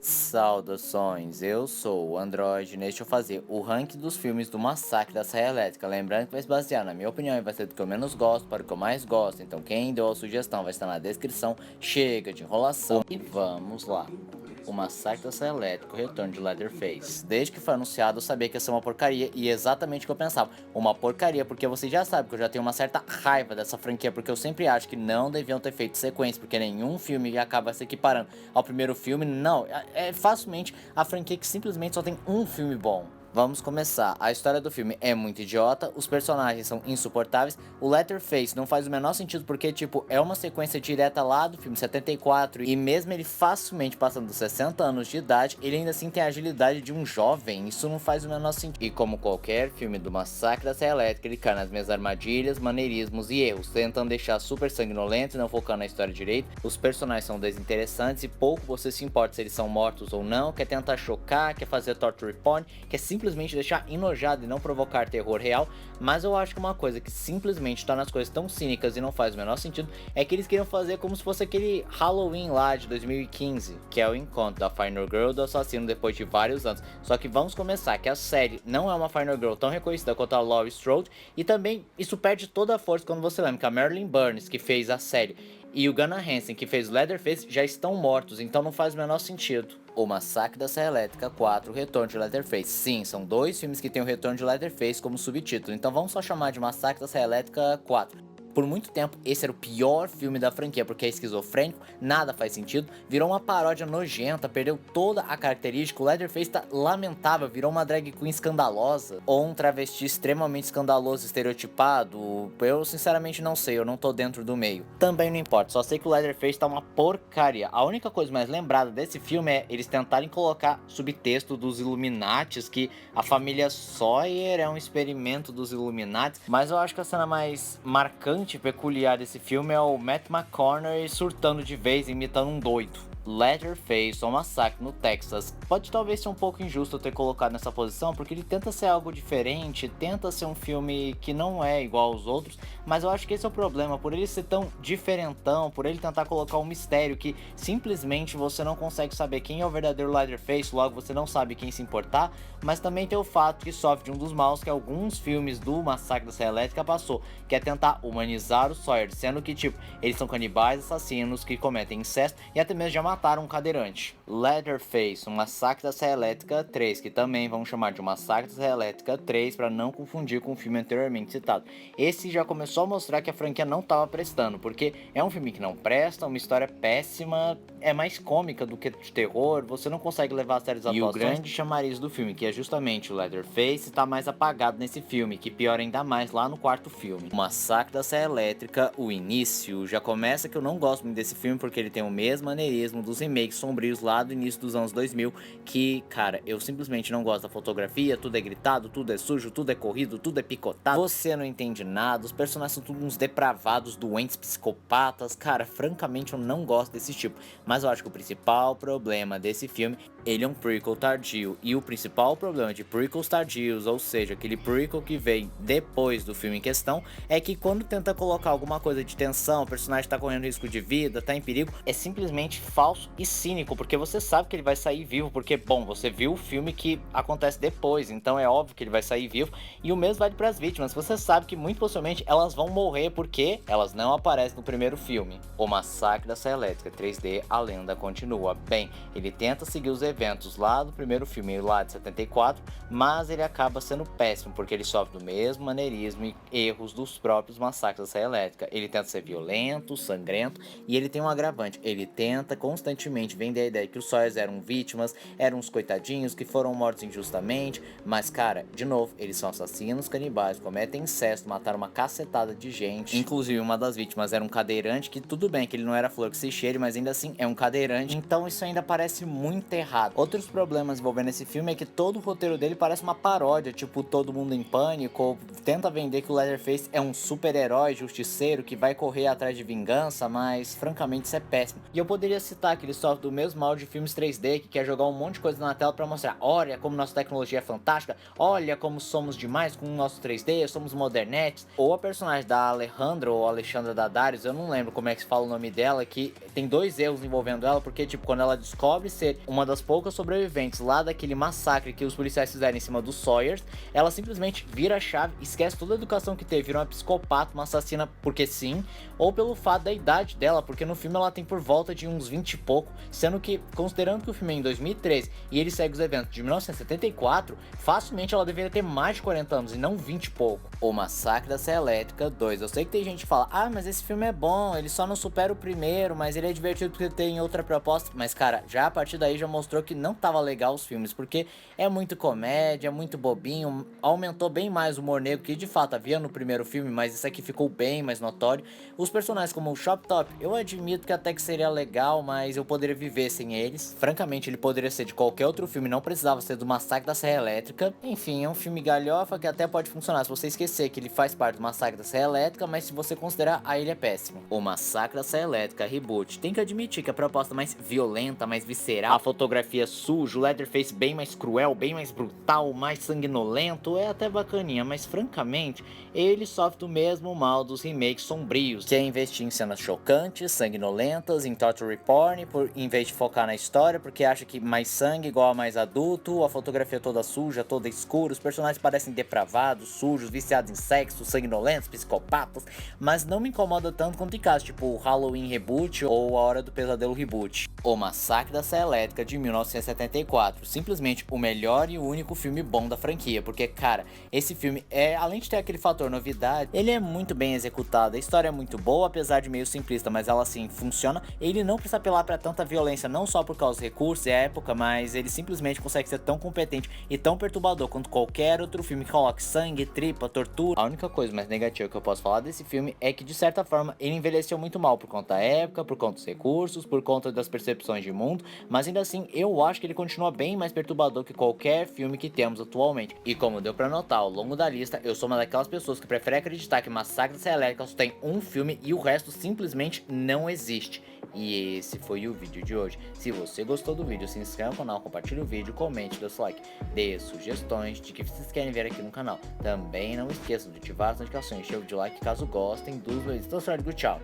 Saudações, eu sou o Android. Neste eu fazer o ranking dos filmes do Massacre da Serra Elétrica. Lembrando que vai se basear na minha opinião e vai ser do que eu menos gosto para o que eu mais gosto. Então quem deu a sugestão vai estar na descrição. Chega de enrolação e vamos lá. O Massacre da Serra Elétrica, o retorno de Leatherface. Desde que foi anunciado eu sabia que ia ser uma porcaria e é exatamente o que eu pensava. Uma porcaria porque você já sabe que eu já tenho uma certa raiva dessa franquia, porque eu sempre acho que não deviam ter feito sequência, porque nenhum filme acaba se equiparando ao primeiro filme. Não, é facilmente a franquia que simplesmente só tem um filme bom. Vamos começar. A história do filme é muito idiota, os personagens são insuportáveis, o Leatherface não faz o menor sentido porque, tipo, é uma sequência direta lá do filme 74 e mesmo ele facilmente passando dos 60 anos de idade, ele ainda assim tem a agilidade de um jovem, isso não faz o menor sentido. E como qualquer filme do Massacre da Serra Elétrica, ele cai nas mesmas armadilhas, maneirismos e erros, tentando deixar super sanguinolento e não focando na história direito. Os personagens são desinteressantes e pouco você se importa se eles são mortos ou não, quer tentar chocar, quer fazer torture porn, quer simplesmente deixar enojado e não provocar terror real, mas eu acho que uma coisa que simplesmente torna as coisas tão cínicas e não faz o menor sentido é que eles queriam fazer como se fosse aquele Halloween lá de 2015, que é o encontro da Final Girl do assassino depois de vários anos. Só que vamos começar que a série não é uma Final Girl tão reconhecida quanto a Laurie Strode, e também isso perde toda a força quando você lembra que a Marilyn Burns, que fez a série, e o Gunnar Hansen, que fez o Leatherface, já estão mortos, então não faz o menor sentido. O Massacre da Serra Elétrica 4, o Retorno de Leatherface. Sim, são dois filmes que têm o Retorno de Leatherface como subtítulo, então vamos só chamar de Massacre da Serra Elétrica 4. Por muito tempo, esse era o pior filme da franquia, porque é esquizofrênico, nada faz sentido, virou uma paródia nojenta, perdeu toda a característica, o Leatherface tá lamentável, virou uma drag queen escandalosa, ou um travesti extremamente escandaloso, estereotipado, eu sinceramente não sei, eu não tô dentro do meio. Também não importa, só sei que o Leatherface tá uma porcaria. A única coisa mais lembrada desse filme é eles tentarem colocar subtexto dos Illuminates, que a família Sawyer é um experimento dos Illuminates, mas eu acho que a cena mais marcante e peculiar desse filme é o Matt McConaughey surtando de vez, imitando um doido. Leatherface, ou Massacre no Texas. Pode talvez ser um pouco injusto eu ter colocado nessa posição, porque ele tenta ser algo diferente, tenta ser um filme que não é igual aos outros, mas eu acho que esse é o problema, por ele ser tão diferentão, por ele tentar colocar um mistério que simplesmente você não consegue saber quem é o verdadeiro Leatherface, logo você não sabe quem se importar, mas também tem o fato que sofre de um dos maus que alguns filmes do Massacre da Serra Elétrica passou, que é tentar humanizar o Sawyer, sendo que, tipo, eles são canibais assassinos que cometem incesto e até mesmo já mataram um cadeirante. Leatherface, o Massacre da Serra Elétrica 3, que também vamos chamar de Massacre da Serra Elétrica 3 para não confundir com o filme anteriormente citado. Esse já começou a mostrar que a franquia não estava prestando, porque é um filme que não presta, uma história péssima, é mais cômica do que de terror, você não consegue levar a sério as atuações. E o grande chamariz do filme, que é justamente o Leatherface, está mais apagado nesse filme, que piora ainda mais lá no quarto filme. O Massacre da Serra Elétrica, o início, já começa que eu não gosto muito desse filme porque ele tem o mesmo maneirismo dos remakes sombrios lá do início dos anos 2000, que, cara, eu simplesmente não gosto da fotografia, tudo é gritado, tudo é sujo, tudo é corrido, tudo é picotado, você não entende nada, os personagens são todos uns depravados, doentes, psicopatas, cara, francamente eu não gosto desse tipo, mas eu acho que o principal problema desse filme, ele é um prequel tardio, e o principal problema de prequels tardios, ou seja, aquele prequel que vem depois do filme em questão, é que quando tenta colocar alguma coisa de tensão, o personagem tá correndo risco de vida, tá em perigo, é simplesmente falso e cínico, porque você sabe que ele vai sair vivo, porque, bom, você viu o filme que acontece depois, então é óbvio que ele vai sair vivo, e o mesmo vale para as vítimas, você sabe que muito possivelmente elas vão morrer porque elas não aparecem no primeiro filme. O Massacre da Serra Elétrica 3D, a lenda continua. Bem, ele tenta seguir os eventos lá do primeiro filme, lá de 74, mas ele acaba sendo péssimo, porque ele sofre do mesmo maneirismo e erros dos próprios Massacres da Serra Elétrica. Ele tenta ser violento, sangrento, e ele tem um agravante, ele tenta constantemente vender a ideia que os Sawyers eram vítimas, eram uns coitadinhos que foram mortos injustamente, mas cara, de novo, eles são assassinos canibais, cometem incesto, mataram uma cacetada de gente, inclusive uma das vítimas era um cadeirante, que tudo bem que ele não era flor que se cheire, mas ainda assim é um cadeirante, então isso ainda parece muito errado. Outros problemas envolvendo esse filme é que todo o roteiro dele parece uma paródia, tipo Todo Mundo em Pânico, ou tenta vender que o Leatherface é um super-herói justiceiro que vai correr atrás de vingança, mas francamente isso é péssimo. E eu poderia citar que ele sofre do mesmo mal de filmes 3D, que quer jogar um monte de coisa na tela pra mostrar, olha como nossa tecnologia é fantástica, olha como somos demais com o nosso 3D, somos modernetes. Ou a personagem da Alejandra, ou Alexandra Daddario, eu não lembro como é que se fala o nome dela, que tem 2 erros envolvendo ela, porque tipo, quando ela descobre ser uma das poucas sobreviventes lá daquele massacre que os policiais fizeram em cima dos Sawyers, ela simplesmente vira a chave, esquece toda a educação que teve, vira uma psicopata, uma assassina porque sim, ou pelo fato da idade dela, porque no filme ela tem por volta de uns 20 e pouco, sendo que, considerando que o filme é em 2013 e ele segue os eventos de 1974, facilmente ela deveria ter mais de 40 anos e não 20 e pouco. O Massacre da Serra Elétrica 2. Eu sei que tem gente que fala, ah, mas esse filme é bom, ele só não supera o primeiro, mas ele é divertido porque tem outra proposta. Mas cara, já a partir daí já mostrou que não tava legal os filmes, porque é muito comédia, muito bobinho, aumentou bem mais o humor negro que de fato havia no primeiro filme, mas isso aqui ficou bem mais notório. Os personagens como o Chop Top, eu admito que até que seria legal, mas eu poderia viver sem eles. Francamente, ele poderia ser de qualquer outro filme, não precisava ser do Massacre da Serra Elétrica. Enfim, é um filme galhofa que até pode funcionar se você esquecer que ele faz parte do Massacre da Serra Elétrica, mas se você considerar, aí ele é péssimo. O Massacre da Serra Elétrica Reboot. Tem que admitir que a proposta mais violenta, mais visceral, a fotografia suja, o Leatherface bem mais cruel, bem mais brutal, mais sanguinolento, é até bacaninha, mas francamente, ele sofre do mesmo mal dos remakes sombrios, que é investir em cenas chocantes, sanguinolentas, em torture porn, em vez de focar na história, porque acha que mais sangue igual a mais adulto, a fotografia toda suja, toda escura, os personagens parecem depravados, sujos, viciados em sexo, sanguinolentos, psicopatas, mas não me incomoda tanto quanto em casos tipo o Halloween Reboot ou A Hora do Pesadelo Reboot. O Massacre da Serra Elétrica de 1974, simplesmente o melhor e o único filme bom da franquia, porque cara, esse filme além de ter aquele fator novidade, ele é muito bem executado, a história é muito boa, apesar de meio simplista, mas ela assim funciona, ele não precisa apelar pra tanta violência, não só por causa dos recursos e a época, mas ele simplesmente consegue ser tão competente e tão perturbador quanto qualquer outro filme que coloque sangue, tripa, tortura. A única coisa mais negativa que eu posso falar desse filme é que de certa forma ele envelheceu muito mal por conta da época, por conta dos recursos, por conta das percepções de mundo, mas ainda assim eu acho que ele continua bem mais perturbador que qualquer filme que temos atualmente. E como deu pra notar ao longo da lista, eu sou uma daquelas pessoas que prefere acreditar que Massacre da Serra Elétrica só tem um filme e o resto simplesmente não existe. E esse foi o vídeo de hoje. Se você gostou do vídeo, se inscreva no canal, compartilhe o vídeo, comente, dê seu like, dê sugestões de que vocês querem ver aqui no canal. Também não esqueçam de ativar as notificações, chave de like caso gostem dos vídeos. Então, tchau!